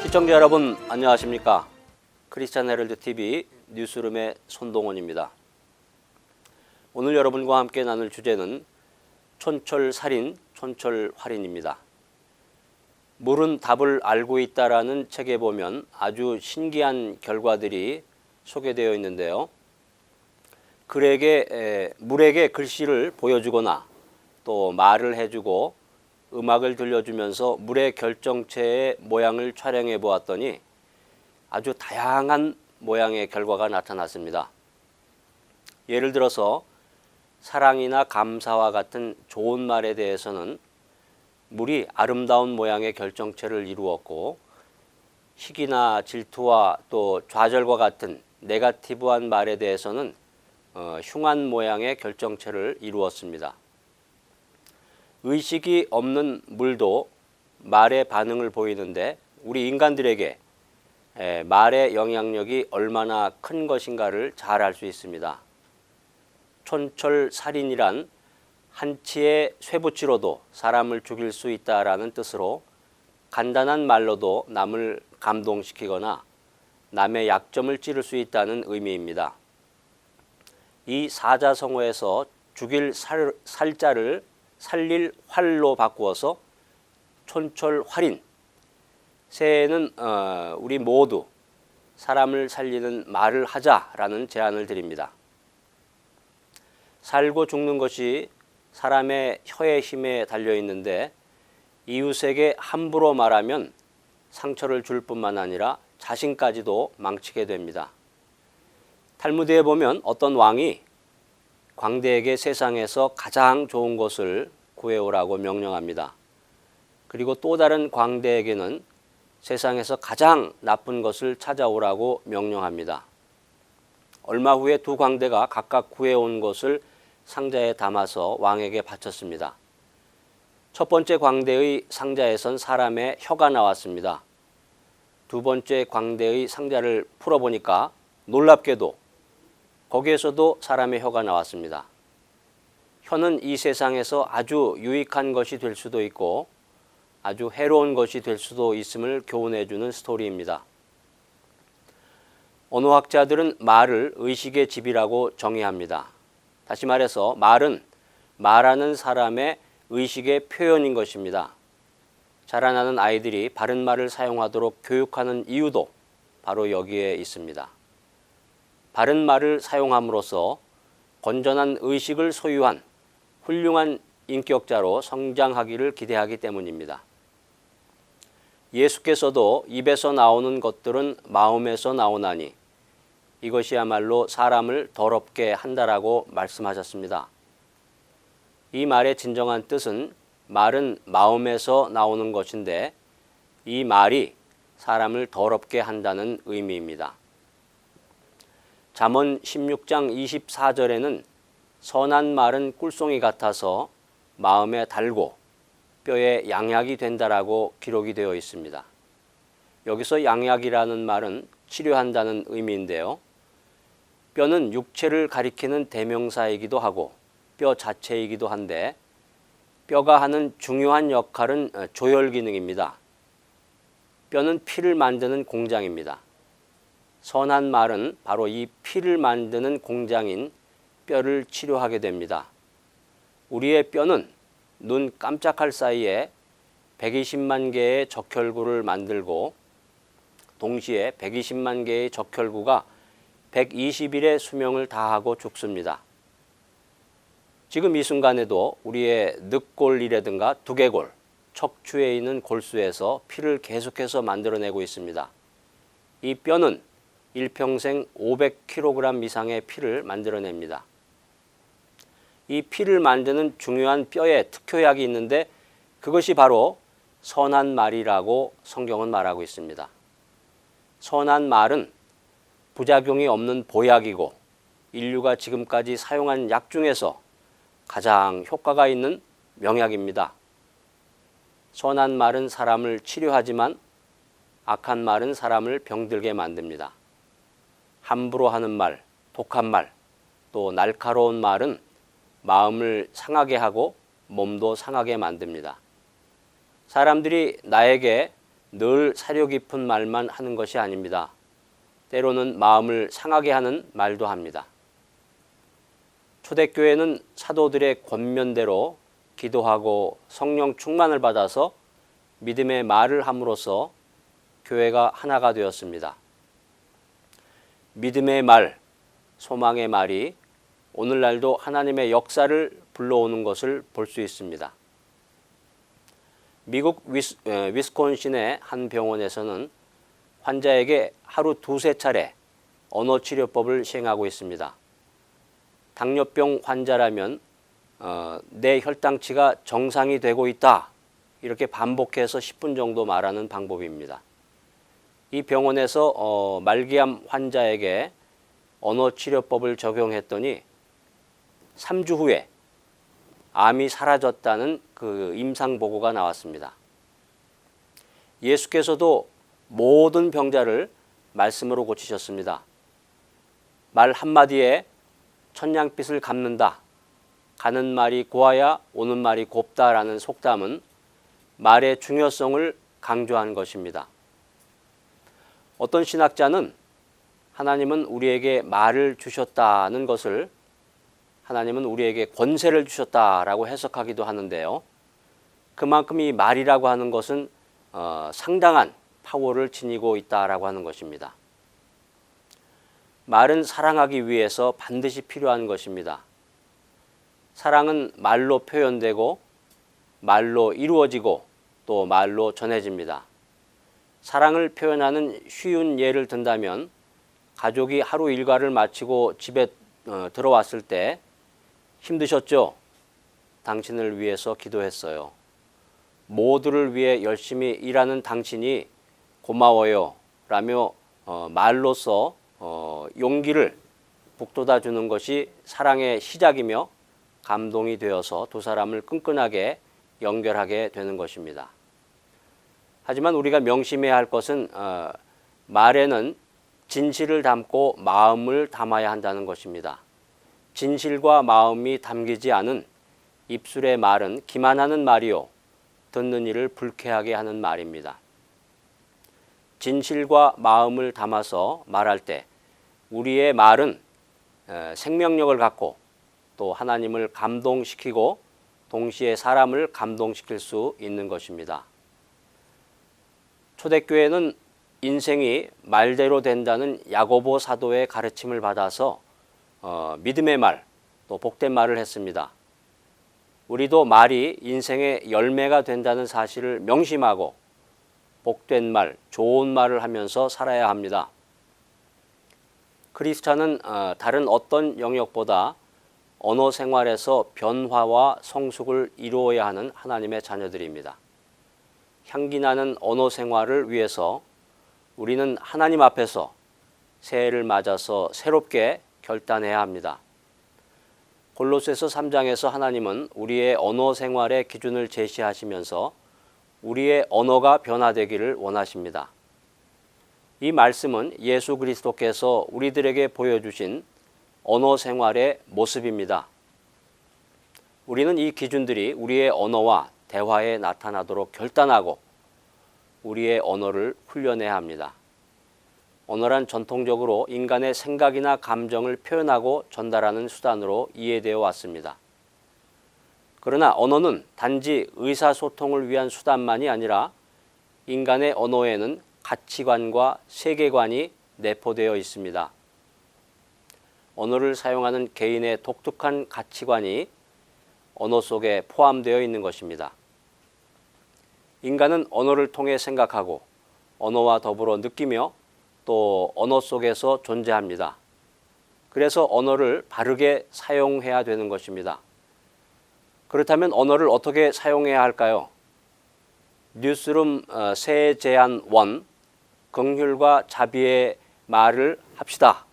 시청자 여러분 안녕하십니까? 크리스찬 헤럴드 TV 뉴스룸의 손동원입니다. 오늘 여러분과 함께 나눌 주제는 촌철살인, 촌철활인입니다. 물은 답을 알고 있다라는 책에 보면 아주 신기한 결과들이 소개되어 있는데요. 물에게 글씨를 보여주거나 또 말을 해주고 음악을 들려주면서 물의 결정체의 모양을 촬영해 보았더니 아주 다양한 모양의 결과가 나타났습니다. 예를 들어서 사랑이나 감사와 같은 좋은 말에 대해서는 물이 아름다운 모양의 결정체를 이루었고, 시기나 질투와 또 좌절과 같은 네거티브한 말에 대해서는 흉한 모양의 결정체를 이루었습니다. 의식이 없는 물도 말의 반응을 보이는데 우리 인간들에게 말의 영향력이 얼마나 큰 것인가를 잘 알 수 있습니다. 촌철살인이란 한치의 쇠붙이로도 사람을 죽일 수 있다라는 뜻으로 간단한 말로도 남을 감동시키거나 남의 약점을 찌를 수 있다는 의미입니다. 이 사자성어에서 죽일 살자를 살릴 활로 바꾸어서 촌철활인, 새해에는 우리 모두 사람을 살리는 말을 하자라는 제안을 드립니다. 살고 죽는 것이 사람의 혀의 힘에 달려 있는데 이웃에게 함부로 말하면 상처를 줄 뿐만 아니라 자신까지도 망치게 됩니다. 탈무드에 보면 어떤 왕이 광대에게 세상에서 가장 좋은 것을 구해오라고 명령합니다. 그리고 또 다른 광대에게는 세상에서 가장 나쁜 것을 찾아오라고 명령합니다. 얼마 후에 두 광대가 각각 구해온 것을 상자에 담아서 왕에게 바쳤습니다. 첫 번째 광대의 상자에선 사람의 혀가 나왔습니다. 두 번째 광대의 상자를 풀어보니까 놀랍게도 거기에서도 사람의 혀가 나왔습니다. 혀는 이 세상에서 아주 유익한 것이 될 수도 있고 아주 해로운 것이 될 수도 있음을 교훈해주는 스토리입니다. 언어학자들은 말을 의식의 집이라고 정의합니다. 다시 말해서 말은 말하는 사람의 의식의 표현인 것입니다. 자라나는 아이들이 바른 말을 사용하도록 교육하는 이유도 바로 여기에 있습니다. 바른 말을 사용함으로써 건전한 의식을 소유한 훌륭한 인격자로 성장하기를 기대하기 때문입니다. 예수께서도 입에서 나오는 것들은 마음에서 나오나니 이것이야말로 사람을 더럽게 한다라고 말씀하셨습니다. 이 말의 진정한 뜻은 말은 마음에서 나오는 것인데 이 말이 사람을 더럽게 한다는 의미입니다. 잠언 16장 24절에는 선한 말은 꿀송이 같아서 마음에 달고 뼈에 양약이 된다라고 기록이 되어 있습니다. 여기서 양약이라는 말은 치료한다는 의미인데요. 뼈는 육체를 가리키는 대명사이기도 하고 뼈 자체이기도 한데 뼈가 하는 중요한 역할은 조혈 기능입니다. 뼈는 피를 만드는 공장입니다. 선한 말은 바로 이 피를 만드는 공장인 뼈를 치료하게 됩니다. 우리의 뼈는 눈 깜짝할 사이에 120만 개의 적혈구를 만들고 동시에 120만 개의 적혈구가 120일의 수명을 다하고 죽습니다. 지금 이 순간에도 우리의 늑골이라든가 두개골, 척추에 있는 골수에서 피를 계속해서 만들어내고 있습니다. 이 뼈는 일평생 500kg 이상의 피를 만들어냅니다. 이 피를 만드는 중요한 뼈에 특효약이 있는데 그것이 바로 선한 말이라고 성경은 말하고 있습니다. 선한 말은 부작용이 없는 보약이고 인류가 지금까지 사용한 약 중에서 가장 효과가 있는 명약입니다. 선한 말은 사람을 치료하지만 악한 말은 사람을 병들게 만듭니다. 함부로 하는 말, 독한 말, 또 날카로운 말은 마음을 상하게 하고 몸도 상하게 만듭니다. 사람들이 나에게 늘 사려 깊은 말만 하는 것이 아닙니다. 때로는 마음을 상하게 하는 말도 합니다. 초대교회는 사도들의 권면대로 기도하고 성령 충만을 받아서 믿음의 말을 함으로써 교회가 하나가 되었습니다. 믿음의 말, 소망의 말이 오늘날도 하나님의 역사를 불러오는 것을 볼 수 있습니다. 미국 위스콘신의 한 병원에서는 환자에게 하루 2~3차례 언어치료법을 시행하고 있습니다. 당뇨병 환자라면 내 혈당치가 정상이 되고 있다, 이렇게 반복해서 10분 정도 말하는 방법입니다. 이 병원에서 말기암 환자에게 언어치료법을 적용했더니 3주 후에 암이 사라졌다는 그 임상보고가 나왔습니다. 예수께서도 모든 병자를 말씀으로 고치셨습니다. 말 한마디에 천냥빚을 갚는다, 가는 말이 고와야 오는 말이 곱다라는 속담은 말의 중요성을 강조한 것입니다. 어떤 신학자는 하나님은 우리에게 말을 주셨다는 것을 하나님은 우리에게 권세를 주셨다라고 해석하기도 하는데요. 그만큼 이 말이라고 하는 것은 상당한 파워를 지니고 있다라고 하는 것입니다. 말은 사랑하기 위해서 반드시 필요한 것입니다. 사랑은 말로 표현되고 말로 이루어지고 또 말로 전해집니다. 사랑을 표현하는 쉬운 예를 든다면 가족이 하루 일과를 마치고 집에 들어왔을 때 힘드셨죠? 당신을 위해서 기도했어요. 모두를 위해 열심히 일하는 당신이 고마워요 라며 말로써 용기를 북돋아 주는 것이 사랑의 시작이며 감동이 되어서 두 사람을 끈끈하게 연결하게 되는 것입니다. 하지만 우리가 명심해야 할 것은 말에는 진실을 담고 마음을 담아야 한다는 것입니다. 진실과 마음이 담기지 않은 입술의 말은 기만하는 말이요 듣는 이를 불쾌하게 하는 말입니다. 진실과 마음을 담아서 말할 때 우리의 말은 생명력을 갖고 또 하나님을 감동시키고 동시에 사람을 감동시킬 수 있는 것입니다. 초대교회는 인생이 말대로 된다는 야고보 사도의 가르침을 받아서 믿음의 말, 또 복된 말을 했습니다. 우리도 말이 인생의 열매가 된다는 사실을 명심하고 복된 말, 좋은 말을 하면서 살아야 합니다. 크리스찬은 다른 어떤 영역보다 언어 생활에서 변화와 성숙을 이루어야 하는 하나님의 자녀들입니다. 향기나는 언어 생활을 위해서 우리는 하나님 앞에서 새해를 맞아서 새롭게 결단해야 합니다. 골로새서 3장에서 하나님은 우리의 언어 생활의 기준을 제시하시면서 우리의 언어가 변화되기를 원하십니다. 이 말씀은 예수 그리스도께서 우리들에게 보여주신 언어 생활의 모습입니다. 우리는 이 기준들이 우리의 언어와 대화에 나타나도록 결단하고 우리의 언어를 훈련해야 합니다. 언어란 전통적으로 인간의 생각이나 감정을 표현하고 전달하는 수단으로 이해되어 왔습니다. 그러나 언어는 단지 의사소통을 위한 수단만이 아니라 인간의 언어에는 가치관과 세계관이 내포되어 있습니다. 언어를 사용하는 개인의 독특한 가치관이 언어 속에 포함되어 있는 것입니다. 인간은 언어를 통해 생각하고 언어와 더불어 느끼며 또 언어 속에서 존재합니다. 그래서 언어를 바르게 사용해야 되는 것입니다. 그렇다면 언어를 어떻게 사용해야 할까요? 뉴스룸 새해 제안 1, 긍휼과 자비의 말을 합시다.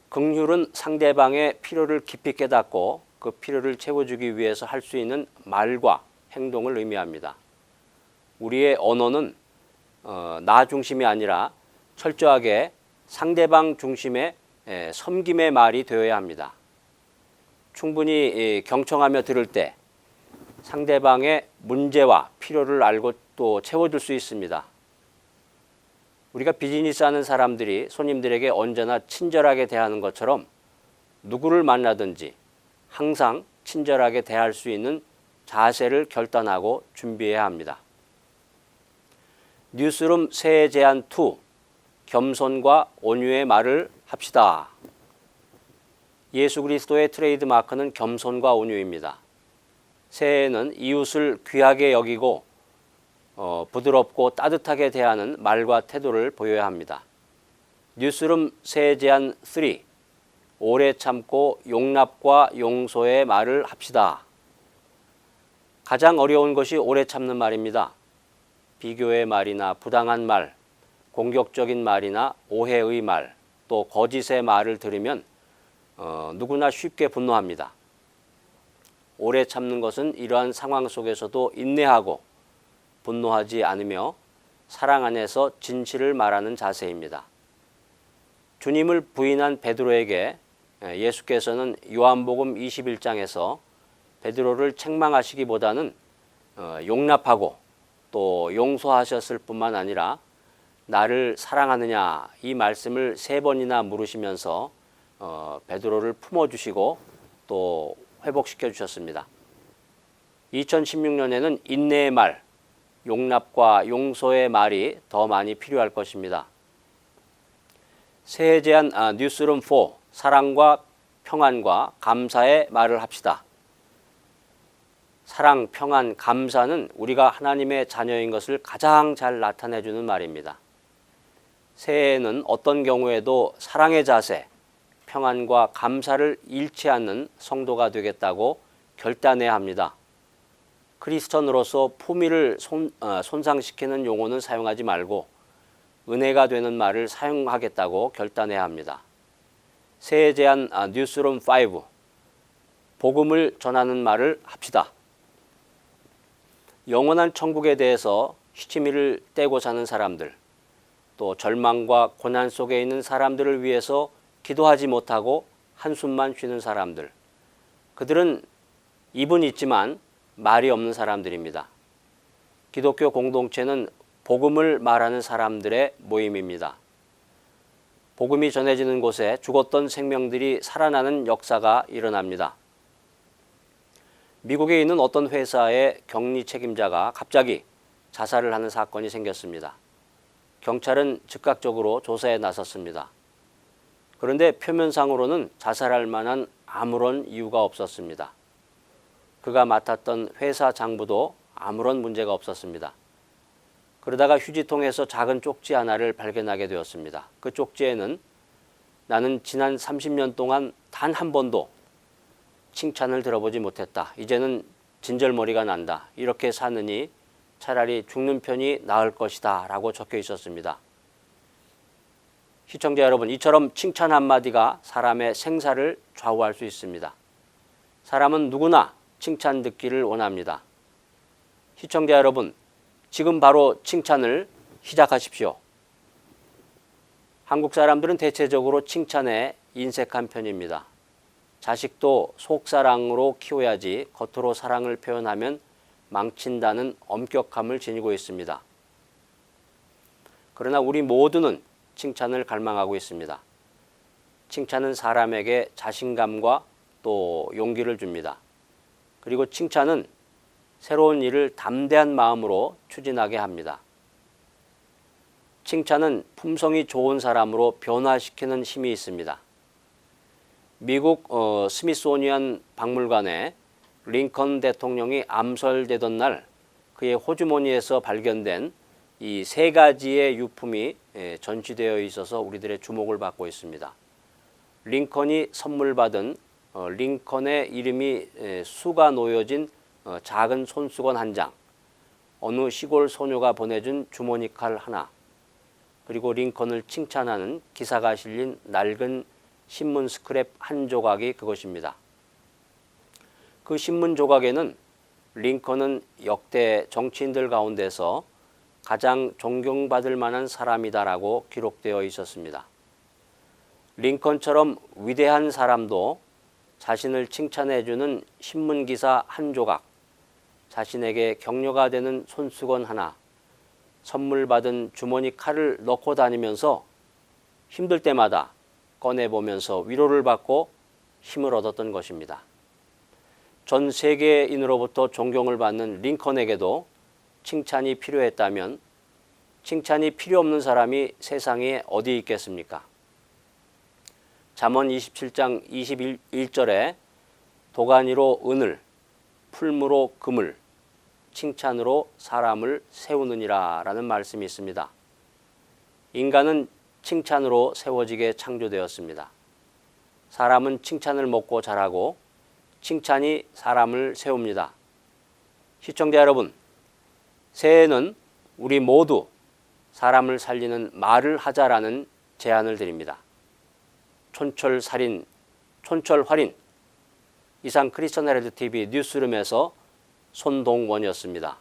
긍휼은 상대방의 필요를 깊이 깨닫고 그 필요를 채워주기 위해서 할 수 있는 말과 행동을 의미합니다. 우리의 언어는 나 중심이 아니라 철저하게 상대방 중심의 섬김의 말이 되어야 합니다. 충분히 경청하며 들을 때 상대방의 문제와 필요를 알고 또 채워줄 수 있습니다. 우리가 비즈니스 하는 사람들이 손님들에게 언제나 친절하게 대하는 것처럼 누구를 만나든지 항상 친절하게 대할 수 있는 자세를 결단하고 준비해야 합니다. 뉴스룸 새해 제안 2, 겸손과 온유의 말을 합시다. 예수 그리스도의 트레이드 마크는 겸손과 온유입니다. 새해에는 이웃을 귀하게 여기고 부드럽고 따뜻하게 대하는 말과 태도를 보여야 합니다. 뉴스룸 새해 제안 3, 오래 참고 용납과 용서의 말을 합시다. 가장 어려운 것이 오래 참는 말입니다. 비교의 말이나 부당한 말, 공격적인 말이나 오해의 말, 또 거짓의 말을 들으면 누구나 쉽게 분노합니다. 오래 참는 것은 이러한 상황 속에서도 인내하고 분노하지 않으며 사랑 안에서 진실을 말하는 자세입니다. 주님을 부인한 베드로에게 예수께서는 요한복음 21장에서 베드로를 책망하시기보다는 용납하고 또 용서하셨을 뿐만 아니라 나를 사랑하느냐 이 말씀을 3번이나 물으시면서 베드로를 품어주시고 또 회복시켜 주셨습니다. 2016년에는 인내의 말, 용납과 용서의 말이 더 많이 필요할 것입니다. 새해 제안 뉴스룸 4, 사랑과 평안과 감사의 말을 합시다. 사랑, 평안, 감사는 우리가 하나님의 자녀인 것을 가장 잘 나타내주는 말입니다. 새해에는 어떤 경우에도 사랑의 자세, 평안과 감사를 잃지 않는 성도가 되겠다고 결단해야 합니다. 크리스천으로서 품위를 손상시키는 용어는 사용하지 말고 은혜가 되는 말을 사용하겠다고 결단해야 합니다. 새해 제안 뉴스룸 5, 복음을 전하는 말을 합시다. 영원한 천국에 대해서 시치미를 떼고 사는 사람들, 또 절망과 고난 속에 있는 사람들을 위해서 기도하지 못하고 한숨만 쉬는 사람들, 그들은 입은 있지만 말이 없는 사람들입니다. 기독교 공동체는 복음을 말하는 사람들의 모임입니다. 복음이 전해지는 곳에 죽었던 생명들이 살아나는 역사가 일어납니다. 미국에 있는 어떤 회사의 격리 책임자가 갑자기 자살을 하는 사건이 생겼습니다. 경찰은 즉각적으로 조사에 나섰습니다. 그런데 표면상으로는 자살할 만한 아무런 이유가 없었습니다. 그가 맡았던 회사 장부도 아무런 문제가 없었습니다. 그러다가 휴지통에서 작은 쪽지 하나를 발견하게 되었습니다. 그 쪽지에는 나는 지난 30년 동안 단 한 번도 칭찬을 들어보지 못했다. 이제는 진절머리가 난다. 이렇게 사느니 차라리 죽는 편이 나을 것이다 라고 적혀 있었습니다. 시청자 여러분, 이처럼 칭찬 한마디가 사람의 생사를 좌우할 수 있습니다. 사람은 누구나 칭찬 듣기를 원합니다. 시청자 여러분, 지금 바로 칭찬을 시작하십시오. 한국 사람들은 대체적으로 칭찬에 인색한 편입니다. 자식도 속사랑으로 키워야지 겉으로 사랑을 표현하면 망친다는 엄격함을 지니고 있습니다. 그러나 우리 모두는 칭찬을 갈망하고 있습니다. 칭찬은 사람에게 자신감과 또 용기를 줍니다. 그리고 칭찬은 새로운 일을 담대한 마음으로 추진하게 합니다. 칭찬은 품성이 좋은 사람으로 변화시키는 힘이 있습니다. 미국 스미소니안 박물관에 링컨 대통령이 암살되던 날 그의 호주머니에서 발견된 이 3가지의 유품이 전시되어 있어서 우리들의 주목을 받고 있습니다. 링컨이 선물 받은 링컨의 이름이 수가 놓여진 작은 손수건 1장, 어느 시골 소녀가 보내준 주머니 칼 하나, 그리고 링컨을 칭찬하는 기사가 실린 낡은 신문 스크랩 1조각이 그것입니다. 그 신문 조각에는 링컨은 역대 정치인들 가운데서 가장 존경받을 만한 사람이다라고 기록되어 있었습니다. 링컨처럼 위대한 사람도 자신을 칭찬해주는 신문기사 1조각, 자신에게 격려가 되는 손수건 하나, 선물 받은 주머니 칼을 넣고 다니면서 힘들 때마다 꺼내보면서 위로를 받고 힘을 얻었던 것입니다. 전 세계인으로부터 존경을 받는 링컨에게도 칭찬이 필요했다면 칭찬이 필요 없는 사람이 세상에 어디 있겠습니까? 잠언 27장 21절에 도가니로 은을, 풀무로 금을, 칭찬으로 사람을 세우느니라 라는 말씀이 있습니다. 인간은 칭찬으로 세워지게 창조되었습니다. 사람은 칭찬을 먹고 자라고 칭찬이 사람을 세웁니다. 시청자 여러분, 새해에는 우리 모두 사람을 살리는 말을 하자라는 제안을 드립니다. 촌철살인, 촌철활인. 이상 크리스천 헤럴드 TV 뉴스룸에서 손동원이었습니다.